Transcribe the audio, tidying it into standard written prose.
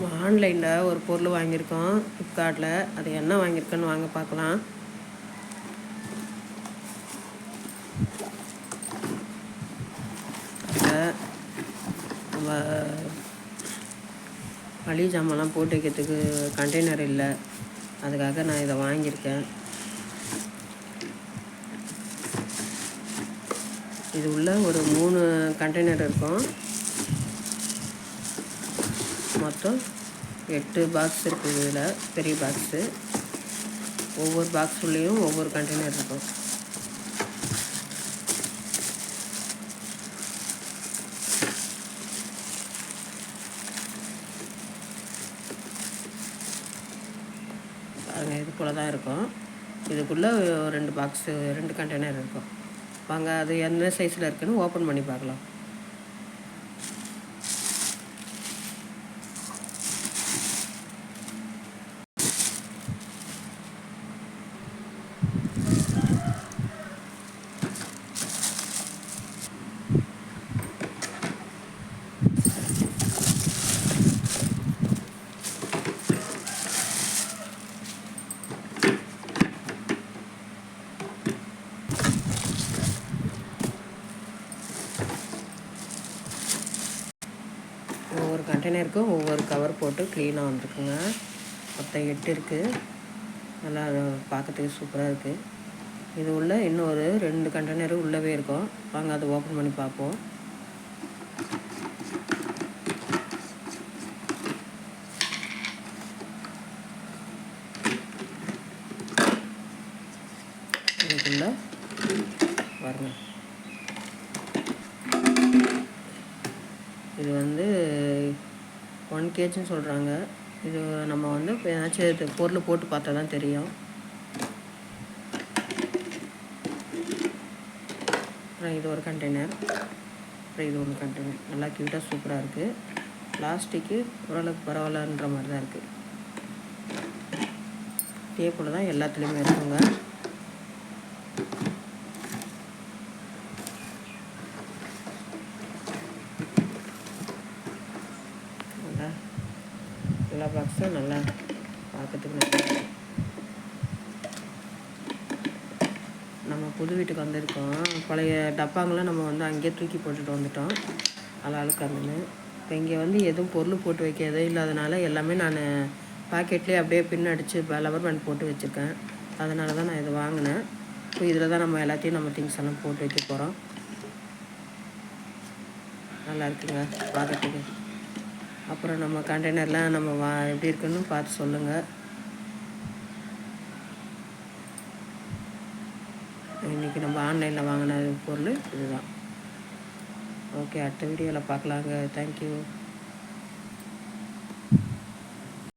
ஆன்லைனில் ஒரு பொருள் வாங்கியிருக்கோம் ஃப்ளிப்கார்ட்டில். அது என்ன வாங்கியிருக்கோன்னு வாங்க பார்க்கலாம். அதில் நம்ம மளிகை ஜாமான்லாம் போட்டு வைக்கிறதுக்கு கண்டெய்னர் இல்லை, அதுக்காக நான் இதை வாங்கியிருக்கேன். இது உள்ள ஒரு 3 கண்டெய்னர் இருக்கும். மொத்தம் 8 பாக்ஸ் இருக்குது. இதில் பெரிய பாக்ஸு. ஒவ்வொரு பாக்ஸ் உள்ளேயும் ஒவ்வொரு கண்டெய்னர் இருக்கும். பாருங்கள், இது போல் தான் இருக்கும். இதுக்குள்ளே 2 பாக்ஸு 2 கண்டெய்னர் இருக்கும். வாங்க அது எந்த சைஸில் இருக்குதுன்னு ஓப்பன் பண்ணி பார்க்கலாம். ஒவ்வொரு கண்டெய்னருக்கும் ஒவ்வொரு கவர் போட்டு க்ளீனாக வந்துருக்குங்க. மொத்தம் 8 இருக்குது. நல்லா பார்க்கறதுக்கு சூப்பராக இருக்குது. இது உள்ள இன்னொரு 2 கண்டெய்னரு உள்ளவே இருக்கும். வாங்க அதை ஓப்பன் பண்ணி பார்ப்போம். இதுக்குள்ள பாருங்க, இது 1 kgன்னு சொல்கிறாங்க. இது நம்ம இப்போ ஏதாச்சும் பொருள் போட்டு பார்த்தா தான் தெரியும். அப்புறம் இது ஒரு கண்டெய்னர், அப்புறம் இது 1 கண்டெய்னர். நல்லா க்யூட்டாக சூப்பராக இருக்குது. பிளாஸ்டிக்கு ஓரளவுக்கு பரவாயில்லன்ற மாதிரி தான் இருக்குது. இதே போல் தான் எல்லாத்துலேயுமே இருக்குங்க. எல்லா பாக்ஸும் நல்லா பார்க்கறதுக்கு நல்லா. நம்ம புது வீட்டுக்கு வந்திருக்கோம். பழைய டப்பாங்களாம் நம்ம அங்கேயே தூக்கி போட்டுட்டு வந்துட்டோம், அழுக்காந்துன்னு. இப்போ இங்கே எதுவும் பொருள் போட்டு வைக்கிறதே இல்லாதனால எல்லாமே நான் பாக்கெட்லேயே அப்படியே பின் அடித்து லவர் பேண்ட் போட்டு வச்சுருக்கேன். அதனால தான் நான் இதை வாங்கினேன். இப்போ இதில் தான் நம்ம எல்லாத்தையும் நம்ம திங்ஸ் எல்லாம் போட்டு வைக்க போகிறோம். நல்லா இருக்குங்க பார்க்கறதுக்கு. அப்புறம் நம்ம கண்டெய்னர்லாம் நம்ம எப்படி இருக்குன்னு பார்த்து சொல்லுங்கள். இன்றைக்கி நம்ம ஆன்லைனில் வாங்கின பொருள் இதுதான். ஓகே, அடுத்த வீடியோவில் பார்க்கலாங்க. தேங்க்யூ.